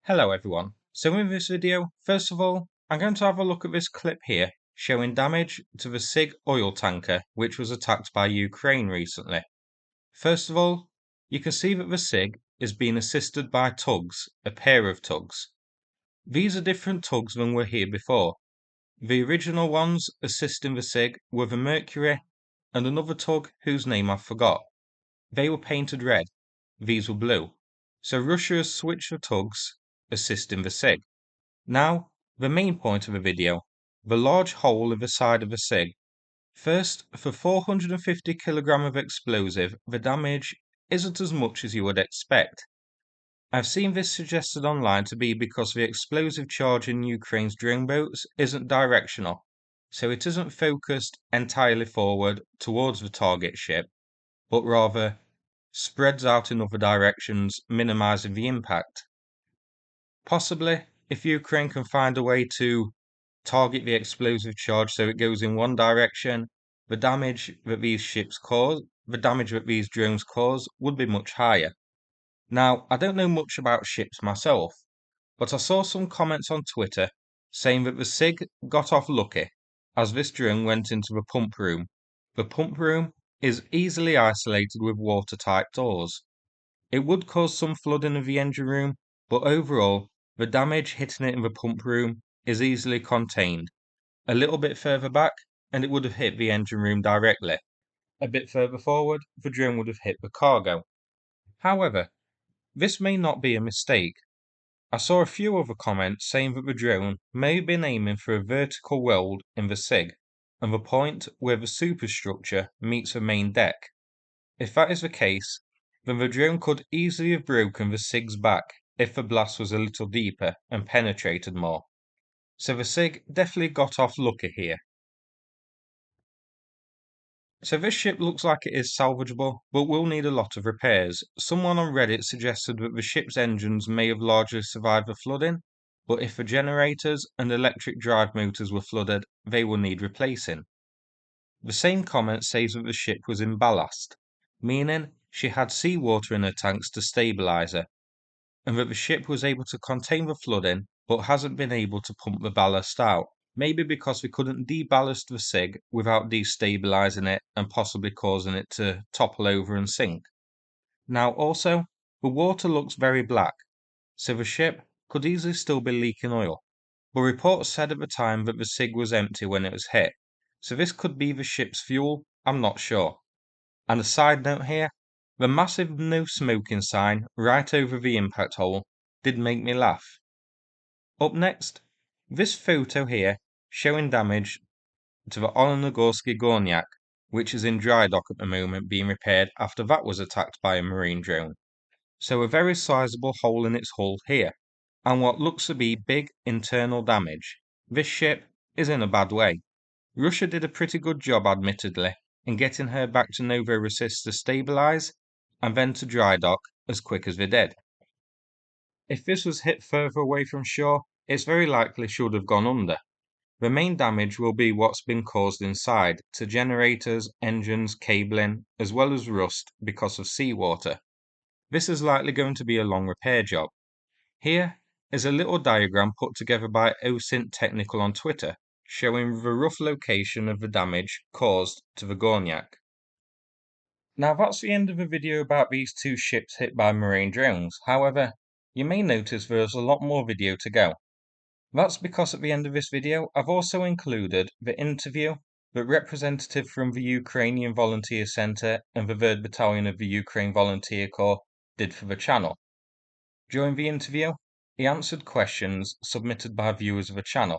Hello everyone. So in this video, first of all, I'm going to have a look at this clip here showing damage to the SIG oil tanker which was attacked by Ukraine recently. First of all, you can see that the SIG is being assisted by tugs, a pair of tugs. These are different tugs than were here before. The original ones assisting the SIG were the Mercury and another tug whose name I forgot. They were painted red, these were blue. So Russia has switched the tugs assisting the SIG. Now, the main point of the video, the large hole in the side of the SIG. First, for 450 kg of explosive, the damage isn't as much as you would expect. I've seen this suggested online to be because the explosive charge in Ukraine's drone boats isn't directional, so it isn't focused entirely forward towards the target ship, but rather spreads out in other directions, minimizing the impact. Possibly, if Ukraine can find a way to target the explosive charge so it goes in one direction, the damage that these drones cause would be much higher. Now, I don't know much about ships myself, but I saw some comments on Twitter saying that the SIG got off lucky as this drone went into the pump room. The pump room is easily isolated with watertight doors. It would cause some flooding of the engine room, but overall, the damage hitting it in the pump room is easily contained. A little bit further back, and it would have hit the engine room directly. A bit further forward, the drone would have hit the cargo. However, this may not be a mistake. I saw a few other comments saying that the drone may have been aiming for a vertical weld in the SIG, and the point where the superstructure meets the main deck. If that is the case, then the drone could easily have broken the SIG's back if the blast was a little deeper and penetrated more. So the SIG definitely got off lucky here. So this ship looks like it is salvageable, but will need a lot of repairs. Someone on Reddit suggested that the ship's engines may have largely survived the flooding, but if the generators and electric drive motors were flooded, they will need replacing. The same comment says that the ship was in ballast, meaning she had seawater in her tanks to stabilize her, and that the ship was able to contain the flooding but hasn't been able to pump the ballast out. Maybe because we couldn't deballast the SIG without destabilizing it and possibly causing it to topple over and sink. Now also, the water looks very black, so the ship could easily still be leaking oil, but reports said at the time that the SIG was empty when it was hit, so this could be the ship's fuel, I'm not sure. And a side note here, the massive no smoking sign right over the impact hole did make me laugh. Up next, this photo here showing damage to the Olenegorsky Gornyak, which is in dry dock at the moment being repaired after that was attacked by a marine drone. So a very sizable hole in its hull here, and what looks to be big internal damage. This ship is in a bad way. Russia did a pretty good job admittedly in getting her back to Novorossiysk to stabilize and then to dry dock as quick as they did. If this was hit further away from shore, it's very likely should have gone under. The main damage will be what's been caused inside, to generators, engines, cabling, as well as rust because of seawater. This is likely going to be a long repair job. Here is a little diagram put together by OSINT Technical on Twitter, showing the rough location of the damage caused to the Gornyak. Now that's the end of the video about these two ships hit by marine drones. However, you may notice there's a lot more video to go. That's because at the end of this video, I've also included the interview that representative from the Ukrainian Volunteer Centre and the 3rd Battalion of the Ukraine Volunteer Corps did for the channel. During the interview, he answered questions submitted by viewers of the channel,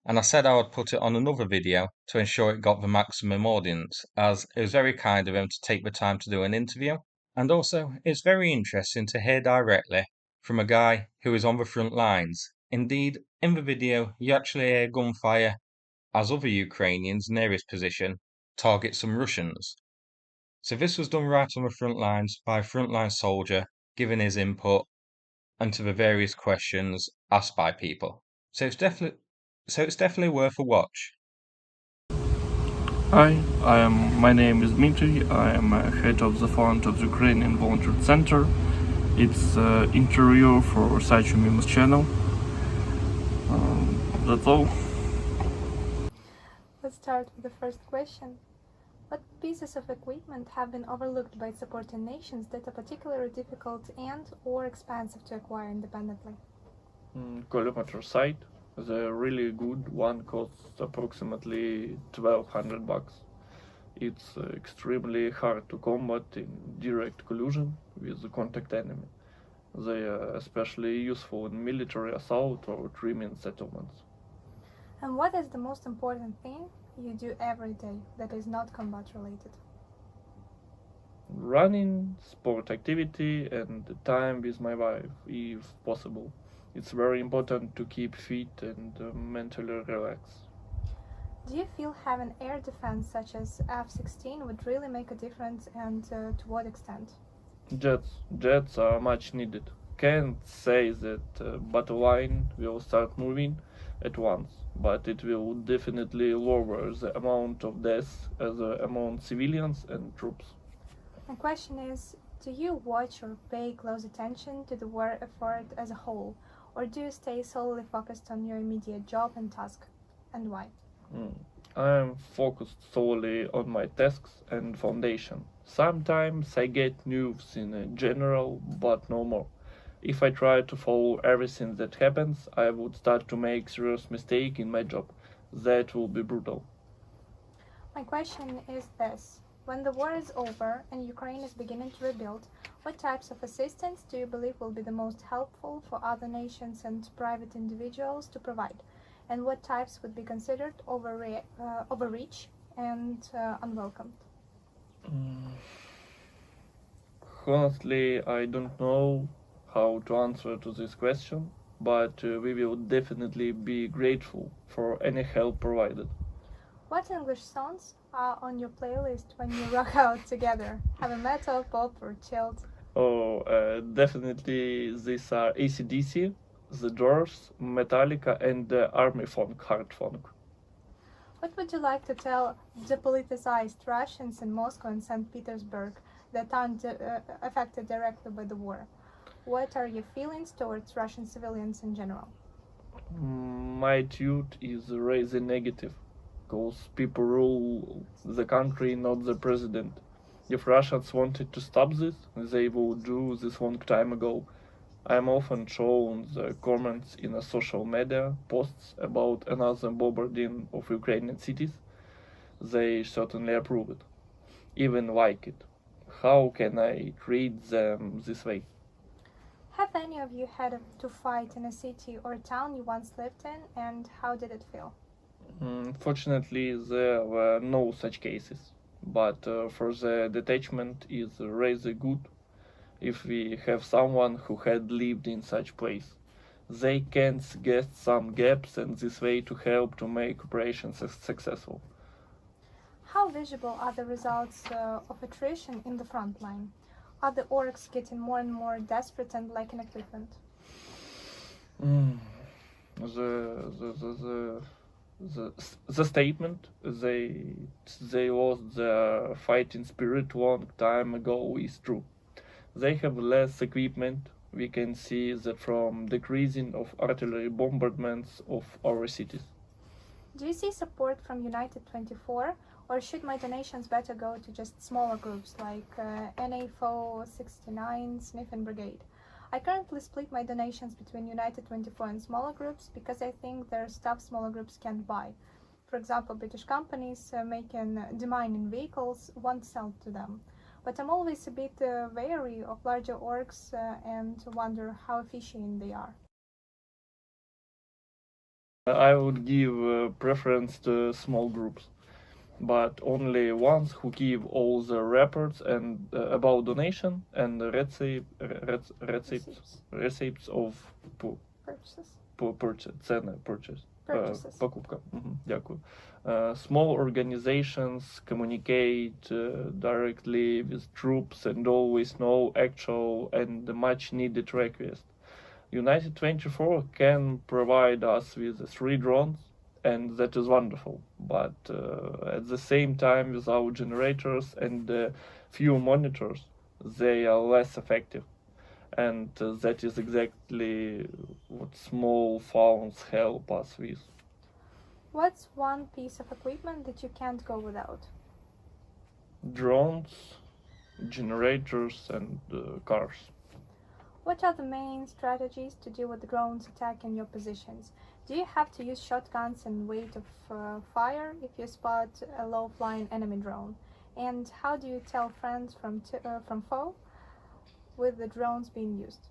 and I said I would put it on another video to ensure it got the maximum audience, as it was very kind of him to take the time to do an interview, and also it's very interesting to hear directly from a guy who is on the front lines. Indeed, in the video, you actually hear gunfire as other Ukrainians near his position target some Russians. So this was done right on the front lines by a frontline soldier giving his input and to the various questions asked by people. So it's definitely worth a watch. Hi, my name is Dmitry. I am head of the front of the Ukrainian Volunteer Center. It's an interview for Sachu Mimus channel. That's all. Let's start with the first question. What pieces of equipment have been overlooked by supporting nations that are particularly difficult and/or expensive to acquire independently? Collimator sight. The really good one costs approximately $1,200. It's extremely hard to combat in direct collision with the contact enemy. They are especially useful in military assault or trimming settlements. And what is the most important thing you do every day that is not combat related? Running, sport activity, and time with my wife, if possible. It's very important to keep fit and mentally relaxed. Do you feel having air defense such as F-16 would really make a difference, and to what extent? Jets are much needed. Can't say that battle line will start moving at once, but it will definitely lower the amount of deaths among civilians and troops. My question is, do you watch or pay close attention to the war effort as a whole, or do you stay solely focused on your immediate job and task, and why? I'm focused solely on my tasks and foundation. Sometimes I get news in general, but no more. If I try to follow everything that happens, I would start to make serious mistake in my job. That will be brutal. My question is this. When the war is over and Ukraine is beginning to rebuild, what types of assistance do you believe will be the most helpful for other nations and private individuals to provide? And what types would be considered overreach and unwelcomed? Honestly, I don't know how to answer to this question, but we will definitely be grateful for any help provided. What English songs are on your playlist when you rock out together? Heavy metal, pop, or chilled? Oh, definitely these are AC/DC, The Doors, Metallica, and Army Funk, Hard Funk. What would you like to tell depoliticized Russians in Moscow and St. Petersburg that aren't affected directly by the war? What are your feelings towards Russian civilians in general? My attitude is really negative, because people rule the country, not the president. If Russians wanted to stop this, they would do this long time ago. I am often shown the comments in a social media posts about another bombarding of Ukrainian cities. They certainly approve it, even like it. How can I treat them this way? Have any of you had to fight in a city or town you once lived in, and how did it feel? Fortunately, there were no such cases, but for the detachment is really good if we have someone who had lived in such place. They can guess some gaps and this way to help to make operations successful. How visible are the results of attrition in the front line? Are the orcs getting more and more desperate and lacking equipment? Mm. The statement they lost their fighting spirit long time ago is true. They have less equipment. We can see that from decreasing of artillery bombardments of our cities. Do you see support from United 24, or should my donations better go to just smaller groups like NA4 69 Sniffing Brigade? I currently split my donations between United 24 and smaller groups because I think there's stuff smaller groups can't buy. For example, British companies making demining vehicles won't sell to them. But I'm always a bit wary of larger orgs and wonder how efficient they are. I would give preference to small groups, but only ones who give all the reports and about donation and receipts of Purchases. purchase. Purchases. Покупка. Дякую. Small organizations communicate directly with troops and always know actual and much needed requests. United 24 can provide us with 3 drones, and that is wonderful. But at the same time, without generators and few monitors, they are less effective. and that is exactly what small phones help us with. What's one piece of equipment that you can't go without? Drones, generators, and cars. What are the main strategies to deal with drones attacking your positions? Do you have to use shotguns and weight of fire if you spot a low-flying enemy drone? And how do you tell friends from foe with the drones being used?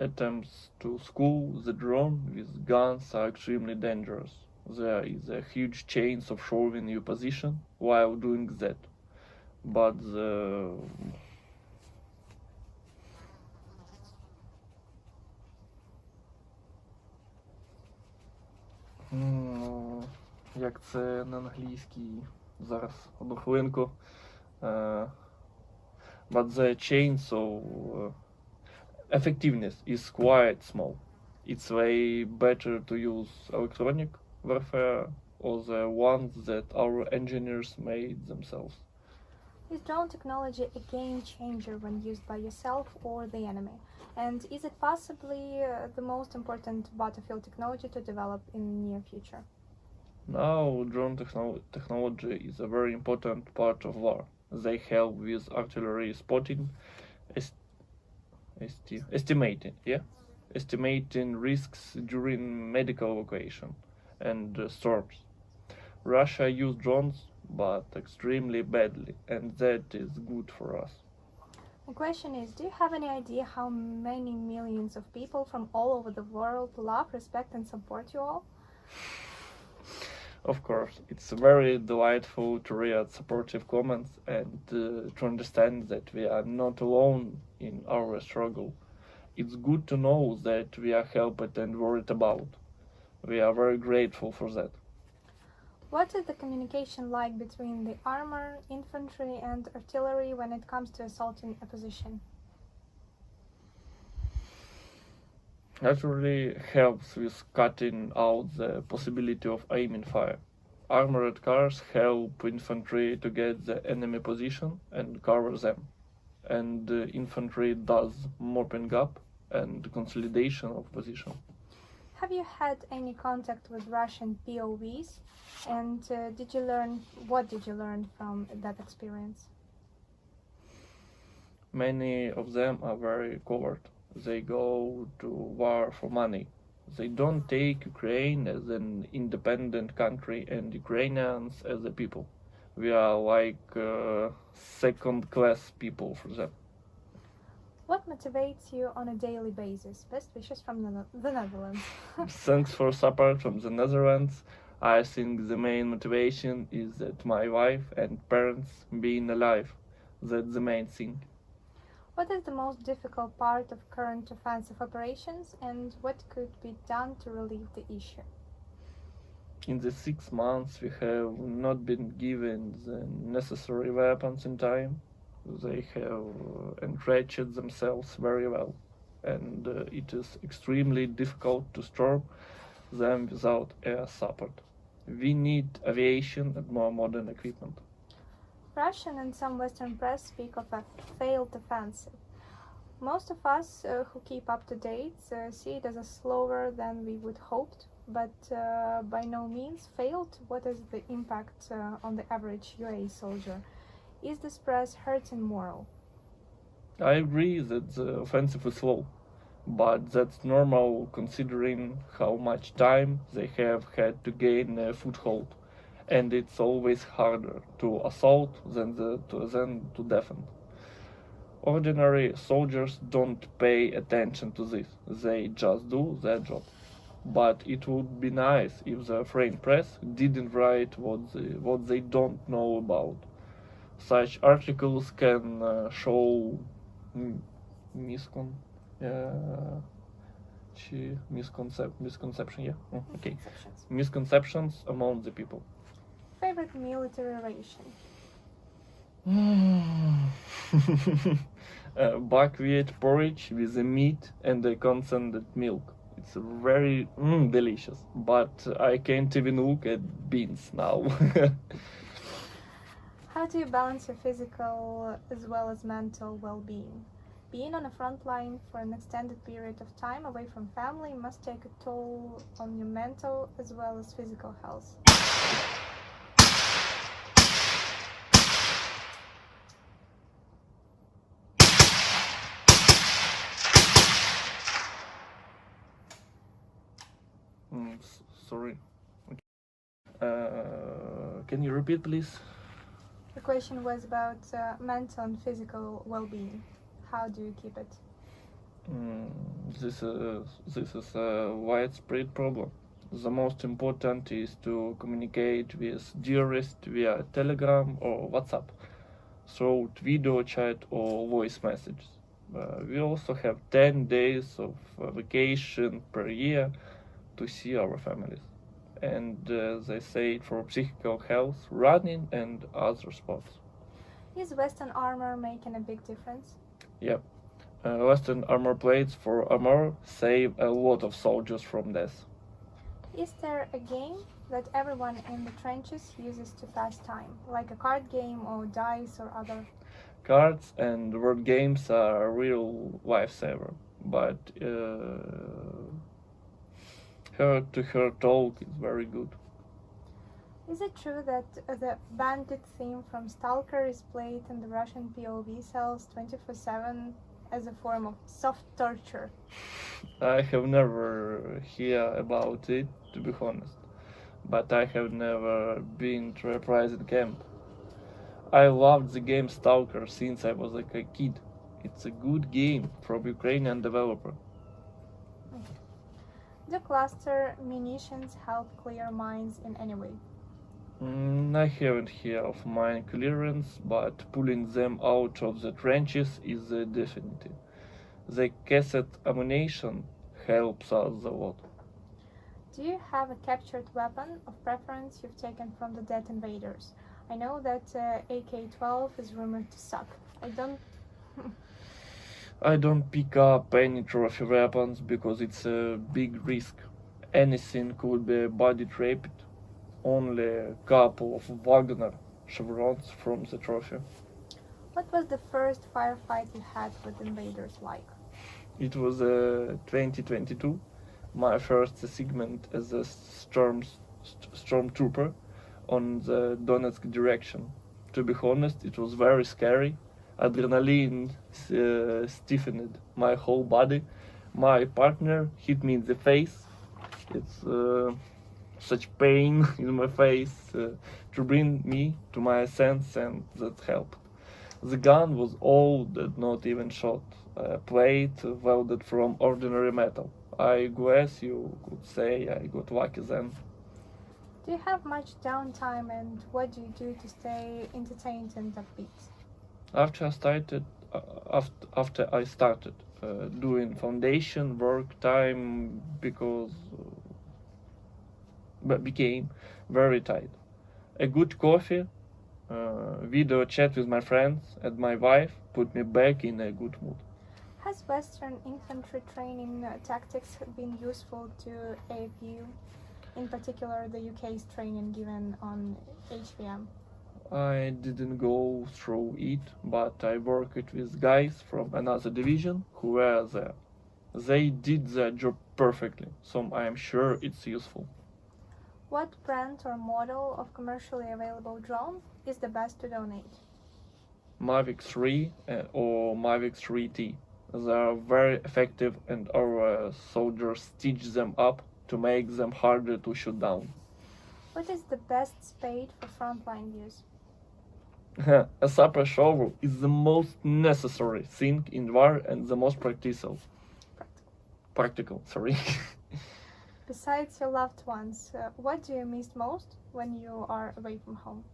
Attempts to school the drone with guns are extremely dangerous. There is a huge chance of showing your position while doing that. But the як це на англійській? Зараз, одну хвилинку. But the chance of effectiveness is quite small. It's way better to use electronic warfare or the ones that our engineers made themselves. Is drone technology a game changer when used by yourself or the enemy? And is it possibly the most important battlefield technology to develop in the near future? Now, drone technology is a very important part of war. They help with artillery spotting, estimating risks during medical evacuation and storms. Russia used drones, but extremely badly, and that is good for us. The question is, do you have any idea how many millions of people from all over the world love, respect, and support you all? Of course, it's very delightful to read supportive comments and to understand that we are not alone in our struggle. It's good to know that we are helped and worried about. We are very grateful for that. What is the communication like between the armor, infantry, and artillery when it comes to assaulting a position? Naturally helps with cutting out the possibility of aiming fire. Armored cars help infantry to get the enemy position and cover them. And infantry does mopping up and consolidation of position. Have you had any contact with Russian POVs? And what did you learn from that experience? Many of them are very covert. They go to war for money. They don't take Ukraine as an independent country and Ukrainians as a people. We are like second-class people for them. What motivates you on a daily basis? Best wishes from the Netherlands. Thanks for support from the Netherlands. I think the main motivation is that my wife and parents being alive. That's the main thing. What is the most difficult part of current offensive operations, and what could be done to relieve the issue? In the 6 months we have not been given the necessary weapons in time. They have enriched themselves very well, and it is extremely difficult to storm them without air support. We need aviation and more modern equipment. Russian and some Western press speak of a failed offensive. Most of us who keep up to date see it as a slower than we would hoped, but by no means failed. What is the impact on the average UA soldier? Is this press hurting morale? I agree that the offensive is slow, but that's normal considering how much time they have had to gain a foothold. And it's always harder to assault than to defend. Ordinary soldiers don't pay attention to this, they just do their job. But it would be nice if the foreign press didn't write what they don't know about. Such articles can show misconceptions among the people. Favorite military ration? Buckwheat porridge with the meat and the concentrated milk. It's very delicious, but I can't even look at beans now. How do you balance your physical as well as mental well-being? Being on a front line for an extended period of time away from family must take a toll on your mental as well as physical health. Sorry. Can you repeat, please? The question was about mental and physical well-being. How do you keep it? This is a widespread problem. The most important is to communicate with dearest via Telegram or WhatsApp, through video chat or voice messages. We also have 10 days of vacation per year to see our families. And they say for psychical health, running and other sports. Is Western armor making a big difference? Yep. Western armor plates for armor save a lot of soldiers from death. Is there a game that everyone in the trenches uses to pass time, like a card game or dice or other? Cards and word games are a real lifesaver, but heart-to-heart talk is very good. Is it true that the bandit theme from Stalker is played in the Russian POV cells 24/7 as a form of soft torture? I have never heard about it, to be honest, but I have never been to a prison camp. I loved the game Stalker since I was like a kid. It's a good game from Ukrainian developer. Do cluster munitions help clear mines in any way? I haven't heard of mine clearance, but pulling them out of the trenches is definitive. The cassette ammunition helps us a lot. Do you have a captured weapon of preference you've taken from the dead invaders? I know that AK-12 is rumored to suck. I don't pick up any trophy weapons because it's a big risk. Anything could be body trapped. Only a couple of Wagner chevrons from the trophy. What was the first firefight you had with invaders like? It was 2022, my first segment as a stormtrooper on the Donetsk direction. To be honest, it was very scary. Adrenaline stiffened my whole body. My partner hit me in the face. It's such pain in my face to bring me to my sense, and that helped. The gun was old and not even shot. A plate welded from ordinary metal. I guess you could say I got lucky then. Do you have much downtime, and what do you do to stay entertained and upbeat? After I started doing foundation work, time became very tight. A good coffee, video chat with my friends and my wife put me back in a good mood. Has Western infantry training tactics been useful to AFU? In particular, the UK's training given on HVM? I didn't go through it, but I worked with guys from another division who were there. They did their job perfectly, so I am sure it's useful. What brand or model of commercially available drone is the best to donate? Mavic 3 or Mavic 3T. They are very effective, and our soldiers stitch them up to make them harder to shoot down. What is the best spade for frontline use? A sapper shovel is the most necessary thing in war and the most practical. Sorry. Besides your loved ones, what do you miss most when you are away from home?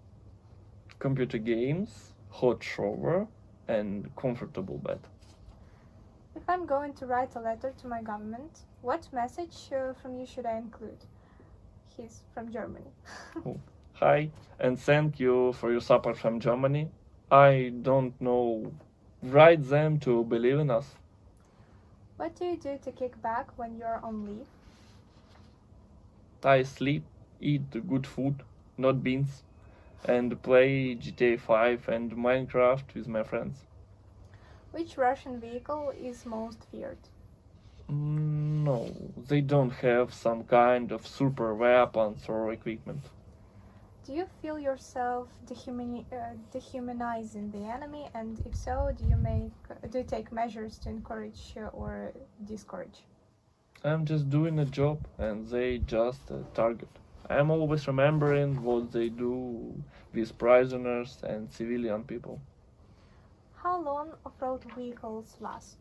Computer games, hot shower, and comfortable bed. If I'm going to write a letter to my government, what message from you should I include? He's from Germany. Hi, and thank you for your support from Germany. I don't know, write them to believe in us. What do you do to kick back when you're on leave? I sleep, eat good food, not beans, and play GTA 5 and Minecraft with my friends. Which Russian vehicle is most feared? No, they don't have some kind of super weapons or equipment. Do you feel yourself dehumanizing the enemy, and if so, do you take measures to encourage or discourage? I'm just doing a job and they just a target. I'm always remembering what they do with prisoners and civilian people. How long off-road vehicles last?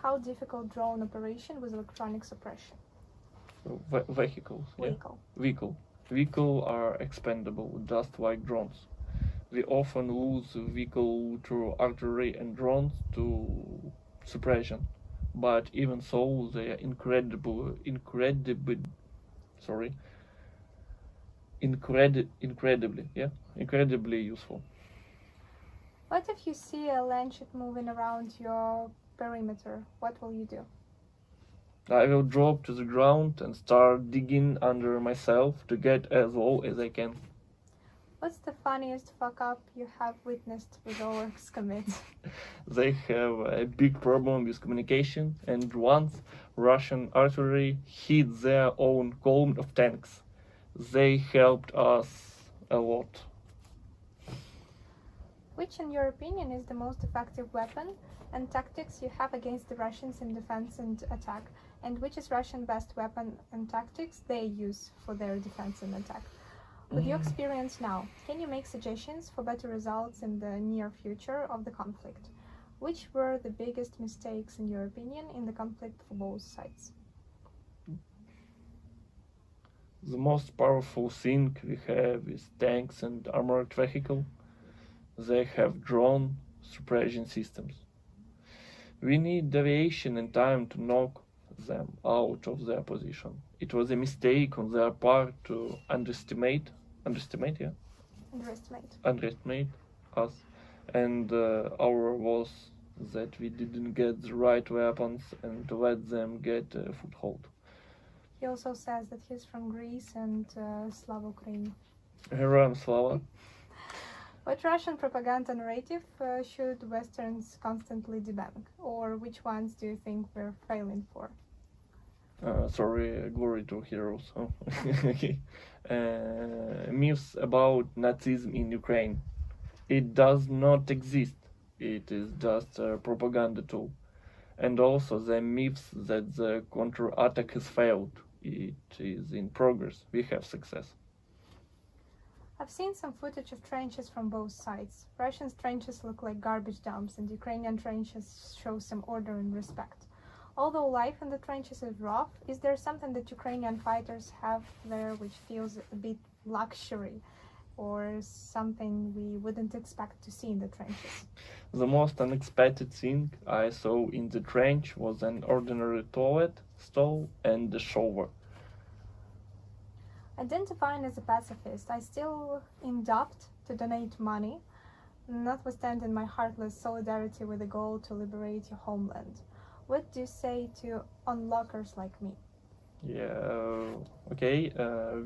How difficult drone operation with electronic suppression? Vehicles, yeah? Vehicle. Vehicle are expendable, just like drones. We often lose vehicle through artillery and drones to suppression. But even so, they are incredibly useful. What if you see a landship moving around your perimeter? What will you do? I will drop to the ground and start digging under myself to get as low as I can. What's the funniest fuck up you have witnessed with orcs commit? They have a big problem with communication, and once Russian artillery hit their own column of tanks. They helped us a lot. Which, in your opinion, is the most effective weapon and tactics you have against the Russians in defense and attack? And which is Russian best weapon and tactics they use for their defense and attack? With your experience now, can you make suggestions for better results in the near future of the conflict? Which were the biggest mistakes, in your opinion, in the conflict for both sides? The most powerful thing we have is tanks and armored vehicle. They have drone suppression systems. We need deviation and time to knock them out of their position. It was a mistake on their part to underestimate us, and our was that we didn't get the right weapons and let them get a foothold. He also says that he's from Greece and Slava Ukraine. Heroam Slava. What Russian propaganda narrative should Westerns constantly debunk? Or which ones do you think we're failing for? Glory to heroes. Oh. Okay. Myths about Nazism in Ukraine. It does not exist. It is just a propaganda tool. And also the myths that the counter-attack has failed. It is in progress. We have success. I've seen some footage of trenches from both sides. Russian trenches look like garbage dumps, and Ukrainian trenches show some order and respect. Although life in the trenches is rough, is there something that Ukrainian fighters have there which feels a bit luxury, or something we wouldn't expect to see in the trenches? The most unexpected thing I saw in the trench was an ordinary toilet, stall, and a shower. Identifying as a pacifist, I still in doubt to donate money, notwithstanding my heartless solidarity with the goal to liberate your homeland. What do you say to onlookers like me?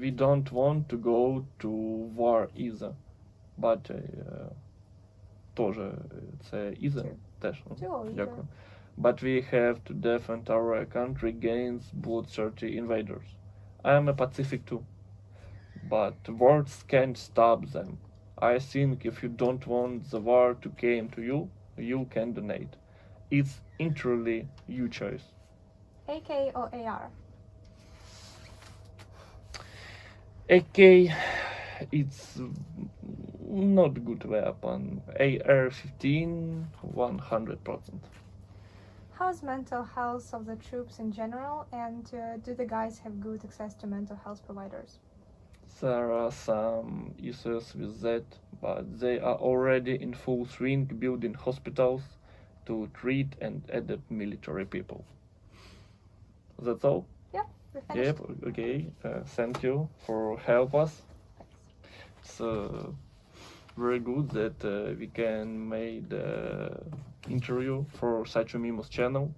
We don't want to go to war either. But тоже це either теж. Дякую. But we have to defend our country against bloodthirsty invaders. I am a Pacific too. But words can't stop them. I think if you don't want the war to come to you, you can donate. It's entirely your choice. AK or AR? AK, it's not a good weapon. AR-15, 100%. How's mental health of the troops in general, and do the guys have good access to mental health providers? There are some issues with that, but they are already in full swing building hospitals to treat and adapt military people. That's all? Yeah, we're finished. Yep, okay. Thank you for help us. It's very good that we can make the interview for such a Mimos channel.